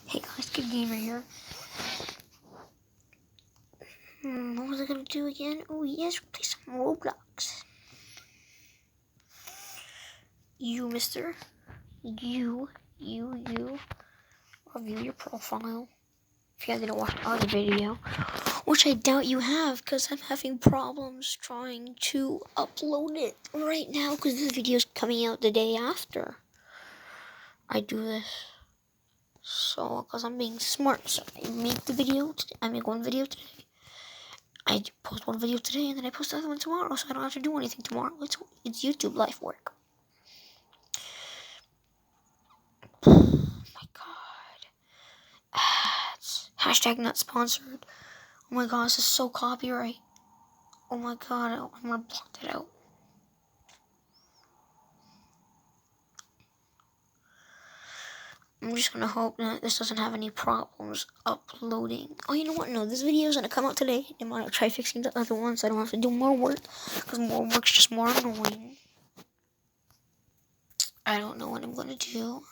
Hey guys, Good Gamer here. What was I gonna do again? Oh yes, play some Roblox. You, mister. You. Review your profile. If you guys didn't watch the other video. Which I doubt you have, because I'm having problems trying to upload it right now, because this video is coming out the day after I do this. So, because I'm being smart, so I make the video today. I make one video today. I post one video today, and then I post the other one tomorrow, so I don't have to do anything tomorrow. It's YouTube life work. Oh my god. Ads. Hashtag not sponsored. Oh my god, this is so copyright. Oh my god, I'm gonna block that out. I'm just gonna hope that this doesn't have any problems uploading. Oh, you know what? No, this video is gonna come out today. I'm gonna try fixing the other ones so I don't have to do more work, because more work's just more annoying. I don't know what I'm gonna do.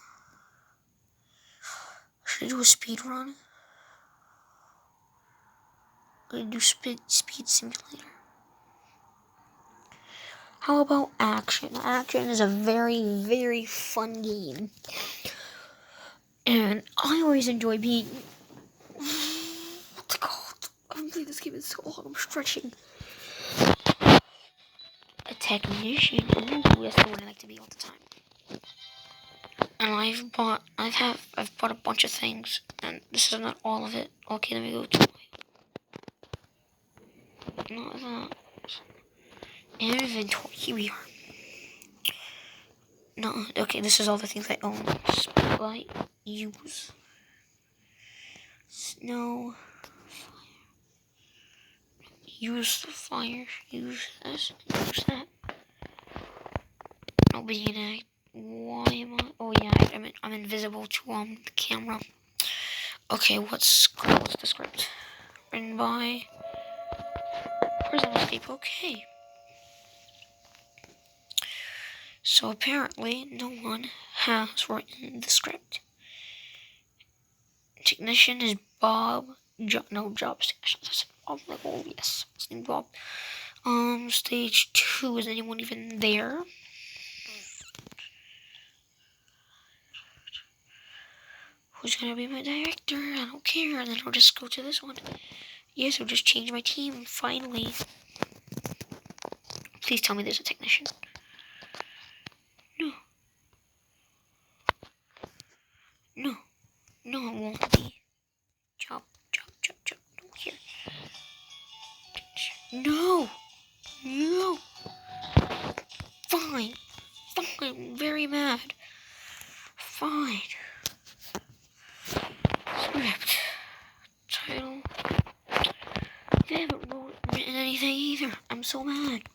Should I do a speed run? I'm gonna do speed simulator. How about Action? Action is a very, very fun game. And I always enjoy being... What's it called? I'm playing this game, it's so long, I'm stretching. A technician. Ooh, that's the one I like to be all the time. And I've bought a bunch of things, and this is not all of it. Okay, let me go to not that. Inventory. Here we are. No, okay, this is all the things I own. Spotlight, use, snow, fire. Use the fire. Use this. Use that. No being. Why am I? Oh yeah, I'm invisible to the camera. Okay, what's the script? Written by Prison Escape. Okay. So apparently, no one has written the script. Technician is Bob. Jobs. That's Bob. Like, oh yes, his name Bob. Stage 2. Is anyone even there? Who's gonna be my director? I don't care. And then I'll just go to this one. Yes, I'll just change my team, finally. Please tell me there's a technician. No. No. No, it won't be. Job. No, here. No. No. Fine. I'm very mad. Fine. Script. Title. They haven't written anything either. I'm so mad.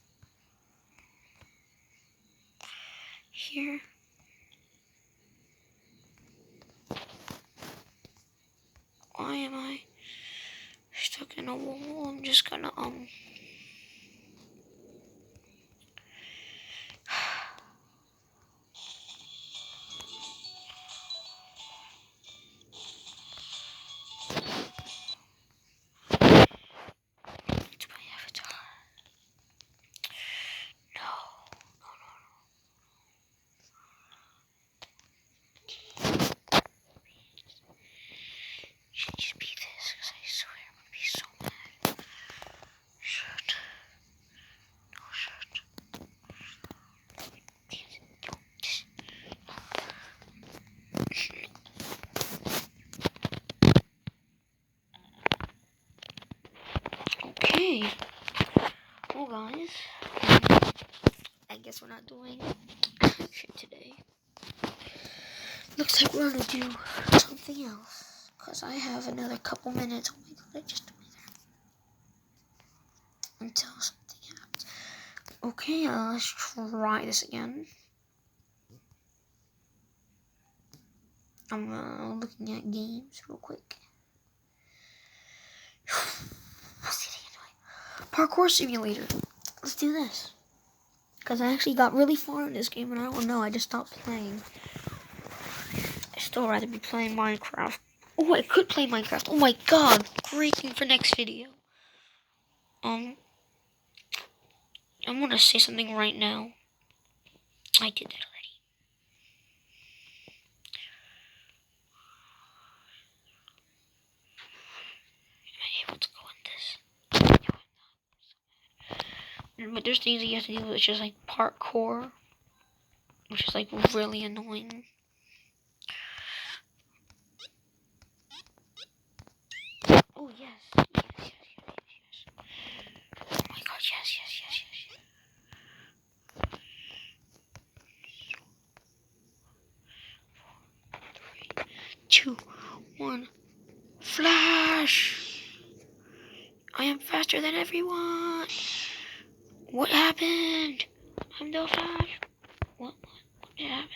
Here. Why am I stuck in a wall? I'm just gonna, just be this, because I swear I'm gonna be so mad. Shut. No, shut. Okay. Well, guys, I guess we're not doing action today. Looks like we're gonna do something else, because I have another couple minutes. Oh my god, I just do that until something happens. Okay, let's try this again. I'm looking at games real quick. Parkour Simulator. Let's do this. Because I actually got really far in this game, and I don't know, I just stopped playing. I'd still rather be playing Minecraft. Oh, I could play Minecraft. Oh my god, great thing for next video. I'm gonna say something right now. I did that already. Am I able to go in this? But there's things that you have to do, which is like parkour, which is like really annoying. Oh yes, yes, yes, yes, yes. Oh my god, yes, yes, yes, yes, yes. 3, 2, 1, flash! I am faster than everyone. What happened? I'm the Flash. What did happen?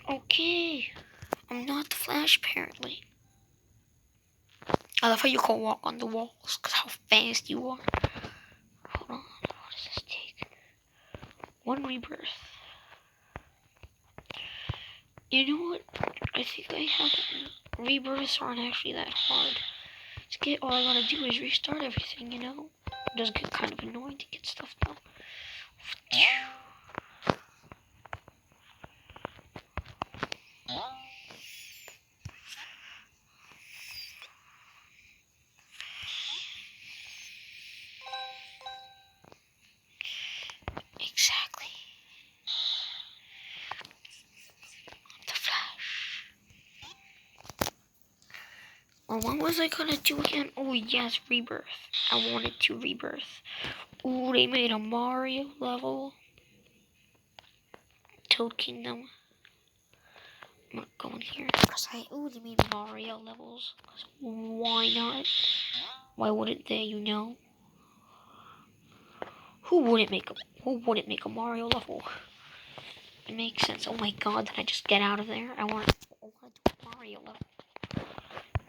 Okay, I'm not the Flash apparently. I love how you can walk on the walls, cause how fast you are. Hold on, what does this take? 1 rebirth. You know what? I think I have rebirths aren't actually that hard to get. All I gotta do is restart everything, you know? It does get kind of annoying to get stuff done. Exactly. The Flash. Or what was I gonna do again? Oh yes, rebirth. I wanted to rebirth. Ooh, they made a Mario level. Toad Kingdom. I'm gonna go in here. Ooh, they made Mario levels. Why not? Why wouldn't they, you know? Who wouldn't make a Mario level? It makes sense. Oh my god, did I just get out of there? I want to do a Mario level.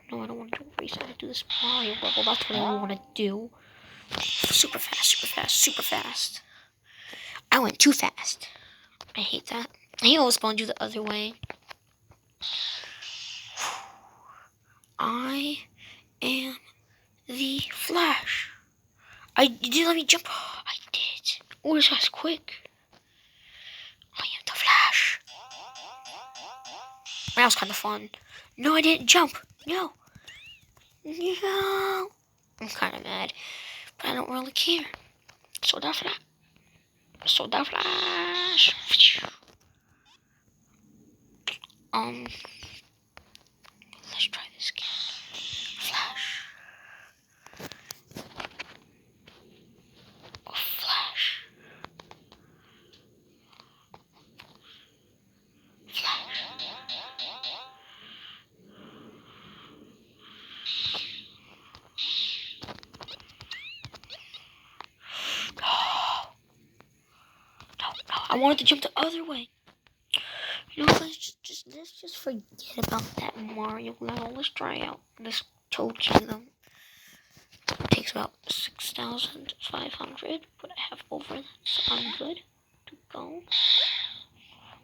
No, I don't want to do a race. I want to do this Mario level. That's what I want to do. Super fast, super fast, super fast. I went too fast. I hate that. I always want to do the other way. I am the Flash. You didn't let me jump. I did. Oh, this was quick. I am the Flash. That was kind of fun. No, I didn't jump. No. No. I'm kind of mad, but I don't really care. So that Flash. Let's try this again. Flash. Oh, Flash. Flash. No, I wanted to jump the other way. You know, let's just forget about that Mario level. Let's try out this Toad Kingdom. It takes about 6,500, but I have over that, so I'm good to go.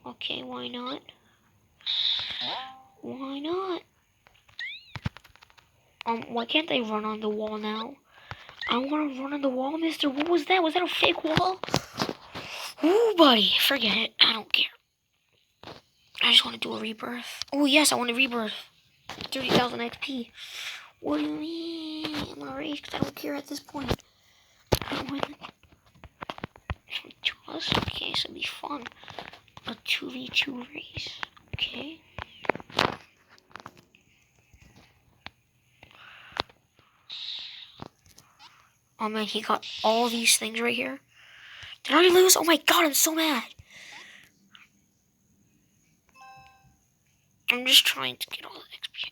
Okay, why not? Why not? Why can't I run on the wall now? I want to run on the wall, mister. What was that? Was that a fake wall? Ooh, buddy, forget it. I don't care. I just want to do a rebirth. Oh, yes, I want a rebirth. 30,000 XP. What do you mean? I'm gonna race because I don't care at this point. I win. Two of us? Okay, so it'll be fun. A 2v2 race. Okay. Oh man, he got all these things right here. Did I already lose? Oh my god, I'm so mad. I'm just trying to get all the XP.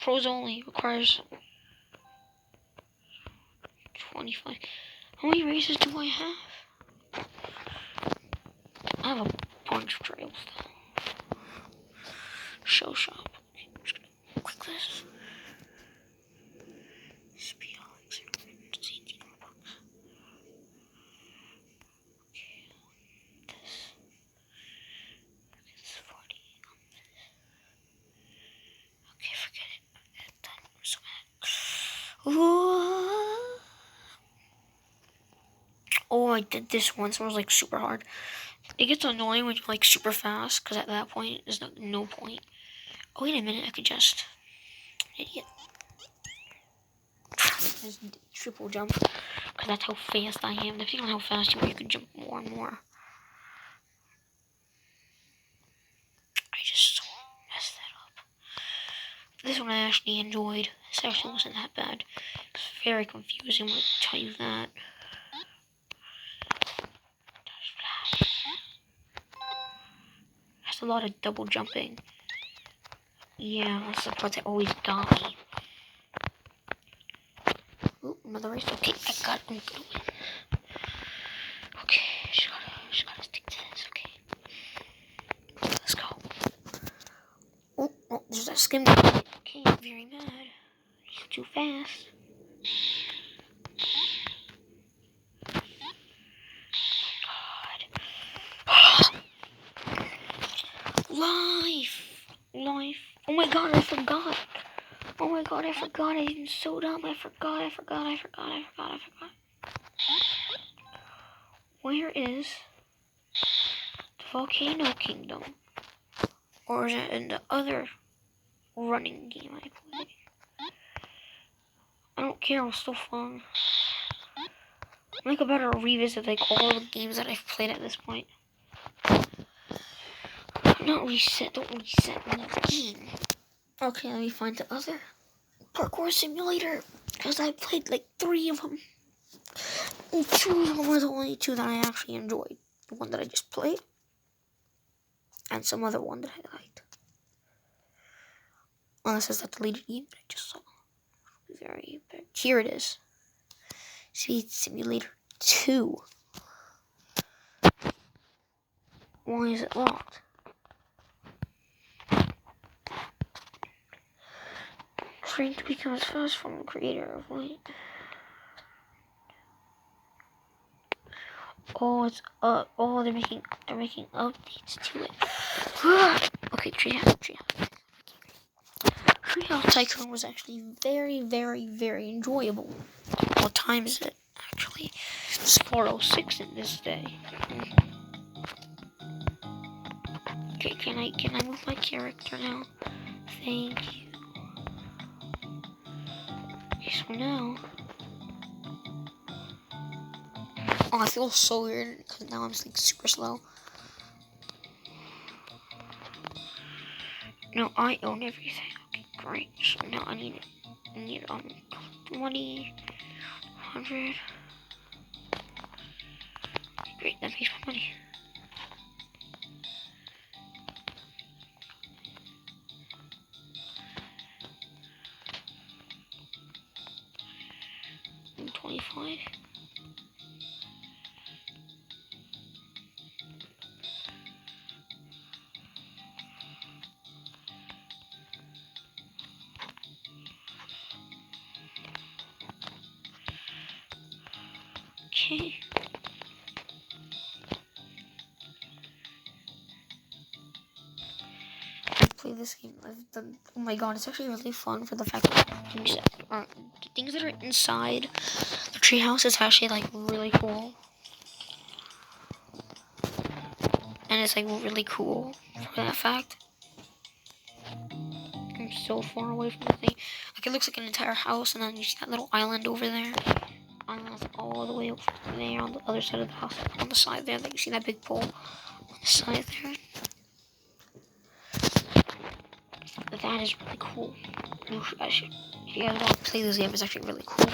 Pros only requires 25. How many races do I have? I have a bunch of trails though. Show shop. Okay, I'm just gonna click this. Speed elixir. It's 18 bucks. Okay. This. Oh, I did this once. It was like super hard. It gets annoying when you're like super fast, because at that point, there's no point. Oh, wait a minute, I could just... Idiot. Just triple jump, because that's how fast I am. Depending on how fast you are, you can jump more and more. I just messed that up. This one I actually enjoyed. This actually wasn't that bad. It's very confusing, I'll tell you that. There's a lot of double jumping. Yeah, that's the part that always got me. Ooh, another race. Okay, I'm gonna win. Okay, just gotta stick to this, okay. Let's go. Oh, there's that skim. Okay, I'm very mad. He's too fast. Life. Oh my god, I forgot. Oh my god, I forgot. I'm so dumb. I forgot. Where is the Volcano Kingdom? Or is it in the other running game I played? I don't care, it was still fun. I think I better revisit like all the games that I've played at this point. Don't reset the game. Okay, let me find the other parkour simulator. Because I played like 3 of them. And 2 of them were the only 2 that I actually enjoyed. The one that I just played. And some other one that I liked. Unless it's that deleted game that I just saw. Very bad. Here it is. Speed Simulator 2. Why is it locked? Train to become as fast from the creator of Light. Oh, it's up. Oh, they're making updates to it. Okay, Treehouse. Treehouse Tycoon was actually very enjoyable. What time is it? Actually, it's 4:06 in this day. Okay, can I move my character now? Thank you. Okay, so now. Oh, I feel so weird because now I'm like super slow. No, I own everything. Okay, great. So now I need 20, 100. Great, that makes my money. And 25. Okay. I play this game. Oh my god, it's actually really fun for the fact that the things that are inside the treehouse is actually like really cool. And it's like really cool for that fact. I'm so far away from the thing. Like it looks like an entire house, and then you see that little island over there. Island's all the way over there on the other side of the house. On the side there, like you see that big pole on the side there. That is really cool. You guys want to play this game, it's actually really cool. I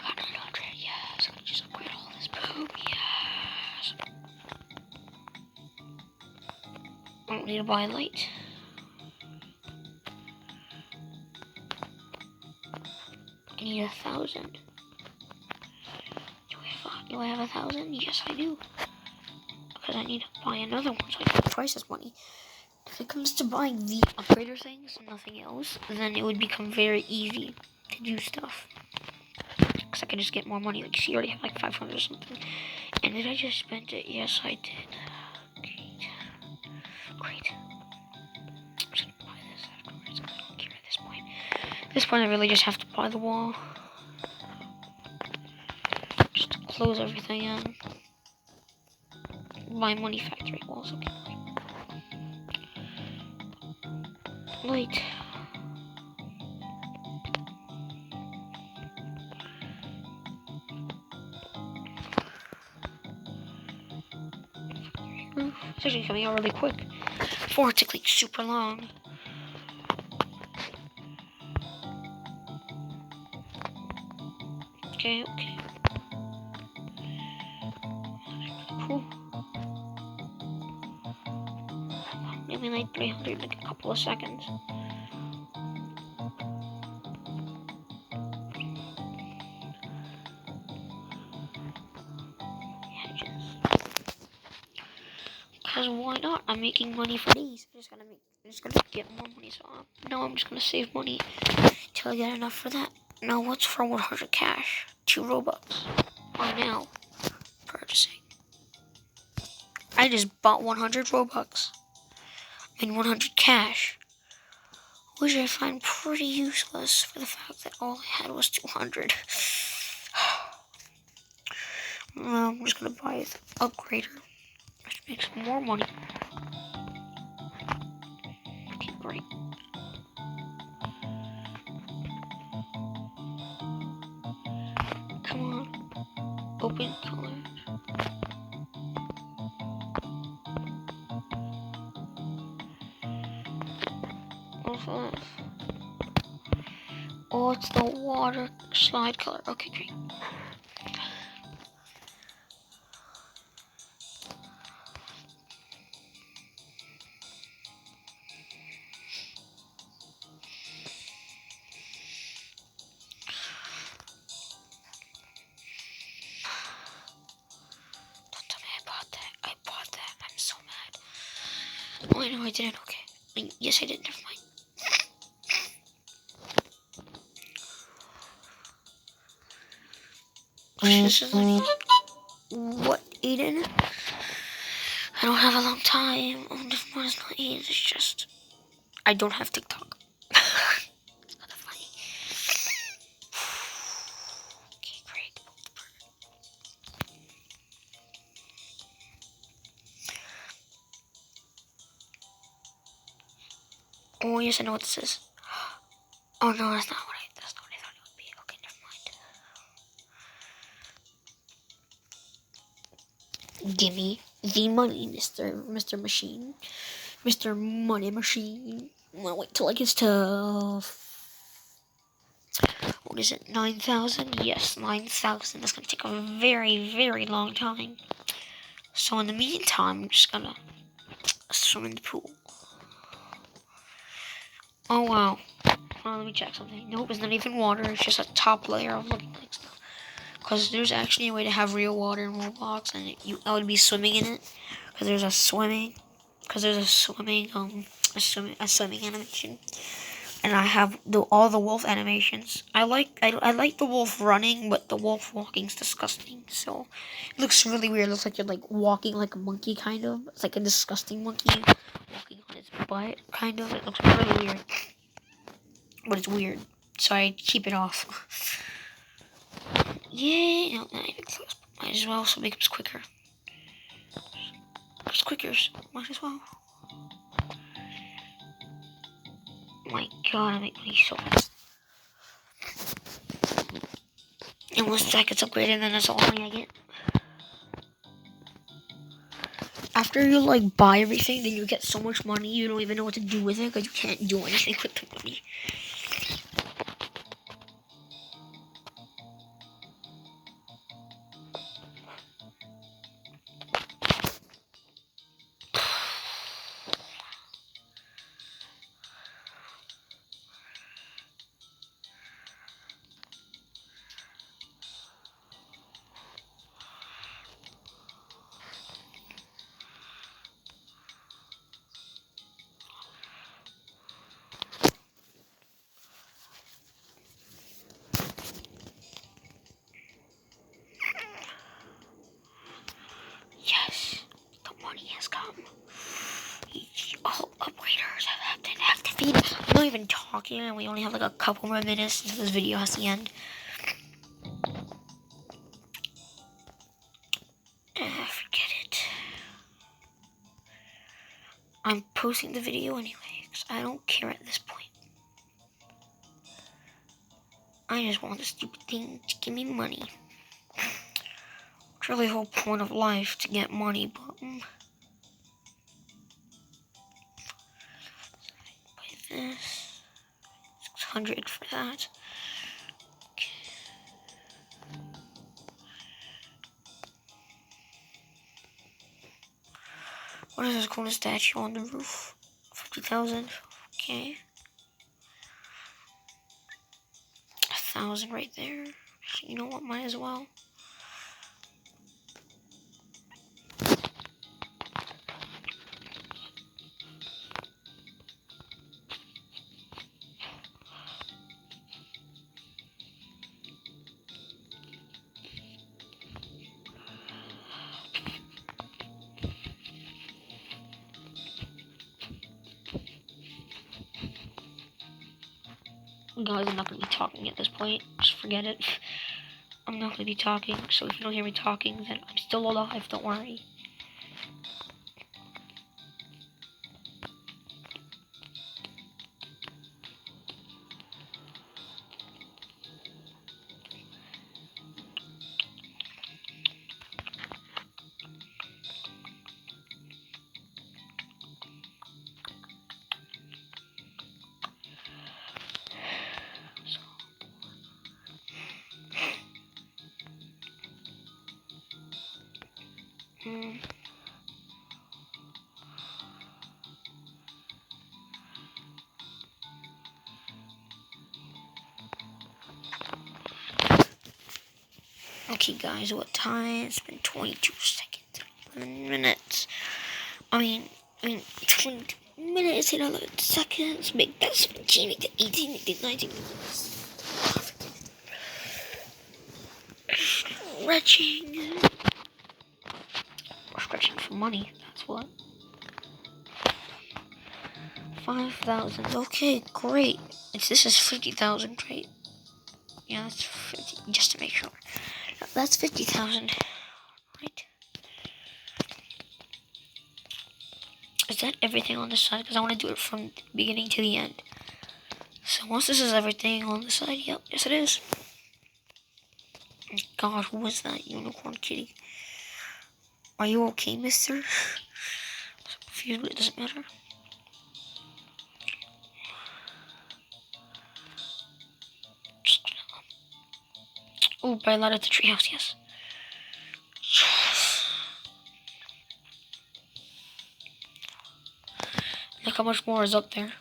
got 900, yes. I can just upgrade all this poop, yes. I don't need to buy light. I need 1,000. Do I have 1,000? Yes, I do. Because I need to buy another one so I can twice as money. If it comes to buying the upgrader things and nothing else, then it would become very easy to do stuff. Because I can just get more money. Like, she already have like 500 or something. And did I just spend it? Yes, I did. Great. I'm just gonna buy this afterwards. I don't care at this point. this point, I really just have to buy the wall. Just to close everything in. Buy money factory walls, okay. Light. It's actually coming out really quick. Before it took like super long. Okay. Cool. Maybe like 300, like a couple of seconds. Because why not? I'm making money for these. I'm just gonna get more money. So I'm just gonna save money till I get enough for that. Now what's for 100 cash? 2 Robux. Right now, purchasing. I just bought 100 Robux and 100 cash, which I find pretty useless for the fact that all I had was 200. I'm just gonna buy the upgrader, which makes more money. Okay, great. Come on, open colors. What's this? Oh, it's the water slide color. Okay, great. Don't tell me I bought that. I'm so mad. Oh, I know I didn't. Okay. Yes, I did. Never mind. This is like, what, Aiden? I don't have a long time. Oh, this one is not Aiden. It's just I don't have TikTok. It's not that funny. Okay, great. Oh yes, I know what this is. Oh no, that's not what I thought it would be. Okay, never mind. Gimme the money, Mr. Machine. Mr. Money Machine. I'm gonna wait till it gets to what is it, 9,000? Yes, 9,000. That's gonna take a very, very long time. So in the meantime, I'm just gonna swim in the pool. Oh wow. Let me check something. Nope, it's not even water. It's just a top layer of looking like stuff. Because there's actually a way to have real water in Roblox, and I would be swimming in it. Because there's a swimming animation. And I have all the wolf animations. I like the wolf running, but the wolf walking's disgusting. So it looks really weird. It looks like you're like walking like a monkey, kind of. It's like a disgusting monkey walking on its butt, kind of. It looks really weird, but it's weird. So I keep it off. Yay! No, not even close. Might as well, so it becomes quicker. It's quicker. Might as well. My God, I make money so fast. And once that gets upgraded, then that's all the money I get. After you like buy everything, then you get so much money you don't even know what to do with it because you can't do anything with the money. Yes, the money has come. All upgraders have been activated. not even talking, and we only have like a couple more minutes until this video has to end. Forget it. I'm posting the video anyway, because I don't care at this point. I just want the stupid thing to give me money. It's really the whole point of life, to get money, but... buy this. 600 for that. Okay. What is this cool statue on the roof? 50,000. Okay. 1,000 right there. You know what? Might as well. Guys, I'm not going to be talking at this point. Just forget it. I'm not going to be talking, so if you don't hear me talking, then I'm still alive, don't worry. Okay, guys, what time? It's been 22 seconds, 11 minutes. I mean, 22 minutes and 11 seconds. Make that 17, make that 18, make that 19. Stretching. We're stretching for money, that's what. 5,000. Okay, great. This is 50,000, right? Yeah, that's 50, just to make sure. No, that's 50,000, right? Is that everything on this side? Because I want to do it from the beginning to the end. So once this is everything on the side, yep, yes it is. God, who was that unicorn kitty? Are you okay, mister? I'm so confused, but it doesn't matter. Oh, by a ladder to the treehouse, yes. Look how much more is up there.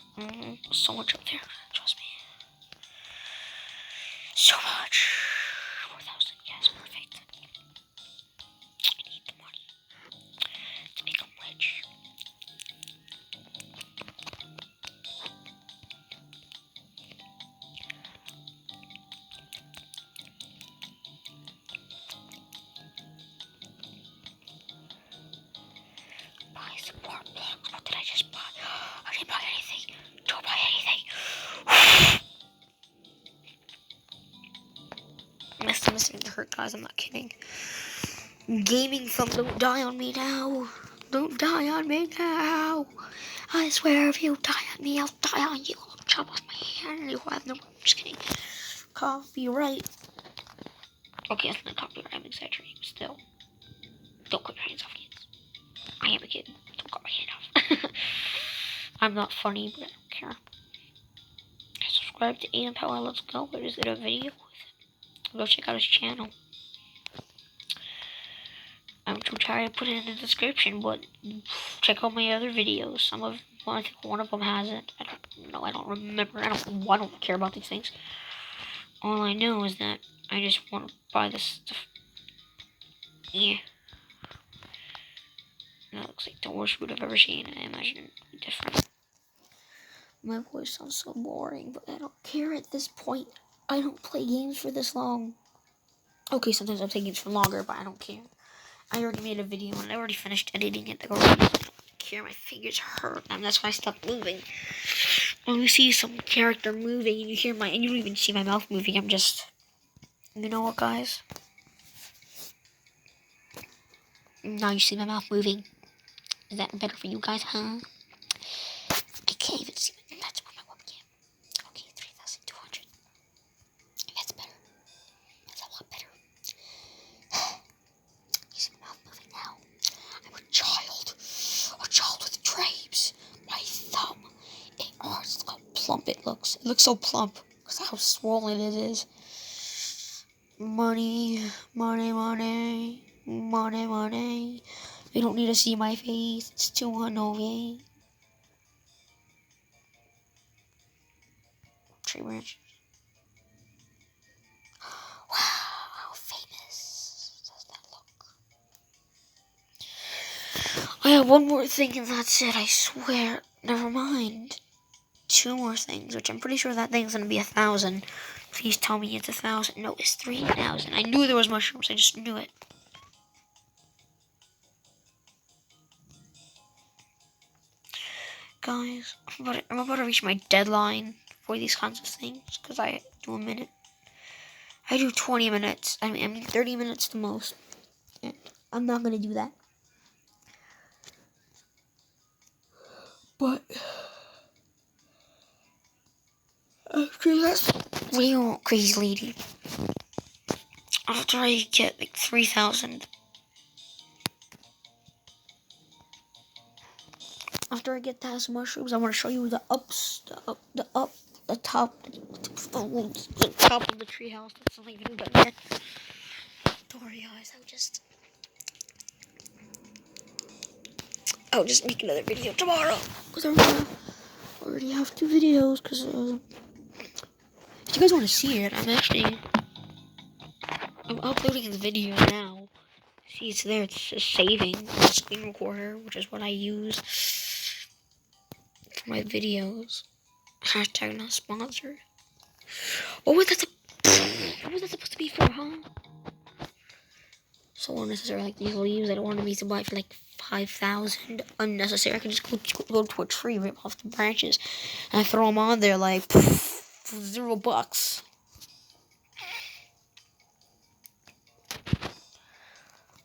So much up there, trust me. So much. 4,000, yes, perfect. I need the money to become rich. Buy some more blocks. What did I just buy? I didn't buy anything. Don't buy anything. I'm missing the hurt, guys. I'm not kidding. Gaming thumb, don't die on me now. Don't die on me now. I swear if you die on me, I'll die on you. I'll chop off my hand. You have no. I'm just kidding. Copyright. Okay, that's not copyright. I'm exaggerating. Still, don't cut your hands off, kids. I am a kid. Don't cut my hand off. I'm not funny, but I don't care. Subscribe to Aiden Power. Let's go. Where is it a video? Go check out his channel. I'm too tired to put it in the description, but check out my other videos. I think one of them has it. I don't know. I don't remember. I don't care about these things. All I know is that I just want to buy this stuff. Yeah. That looks like the worst food I've ever seen. I imagine it would be different. My voice sounds so boring, but I don't care at this point. I don't play games for this long. Okay, sometimes I play games for longer, but I don't care. I already made a video and I already finished editing it. I don't care. My fingers hurt, and that's why I stopped moving. when you see some character moving and you hear and you don't even see my mouth moving, I'm just, you know what, guys? Now you see my mouth moving. Is that better for you guys, huh? I can't even see that's on my webcam. Okay, 3,200. That's better. That's a lot better. You see my mouth moving now. I'm a child. A child with drapes. My thumb. It hurts. Look how plump it looks. It looks so plump. Because how swollen it is. Money, money, money, money, money. You don't need to see my face. It's too annoying. Tree branch. Wow, how famous does that look? I have one more thing and that's it, I swear. Never mind. 2 more things, which I'm pretty sure that thing's gonna be 1,000. Please tell me it's 1,000. No, it's 3,000. I knew there was mushrooms, I just knew it. Guys, I'm about to reach my deadline for these kinds of things, because I do a minute. I do 20 minutes. I mean 30 minutes the most. And I'm not gonna do that. But after that real crazy lady, after I get like 3,000, after I get 1,000 mushrooms, I want to show you the top of the treehouse. That's not even done yet. Don't worry, guys. I'll just make another video tomorrow. Because I already have 2 videos. Because if you guys want to see it, I'm uploading the video now. See, it's there. It's just saving the screen recorder, which is what I use for my videos. Hashtag not sponsored. What was that supposed to be for, huh? So unnecessary, like these leaves. I don't want me to buy for like 5,000. Unnecessary. I can just go to a tree, rip off the branches, and throw them on there like $0.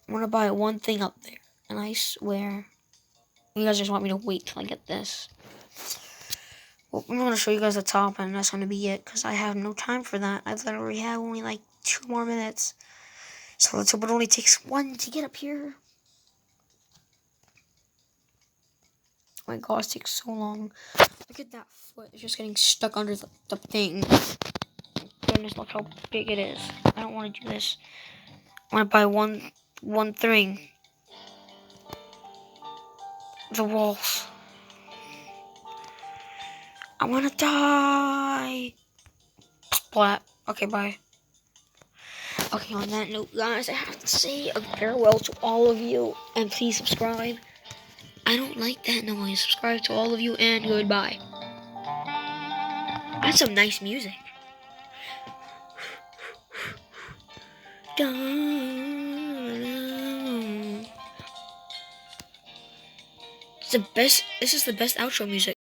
I'm gonna buy one thing up there, and I swear, you guys just want me to wait till I get this. Well, I'm gonna show you guys the top, and that's gonna be it, because I have no time for that. I literally have only like 2 more minutes. So let's hope it only takes 1 to get up here. Oh my gosh, it takes so long. Look at that foot. It's just getting stuck under the thing. Goodness, look how big it is. I don't want to do this. I want to buy one thing. The walls. I want to die. Splat. Okay, bye. Okay, on that note, guys, I have to say a farewell to all of you. And please subscribe. I don't like that noise. Subscribe to all of you and goodbye. That's some nice music. It's the best. This is the best outro music.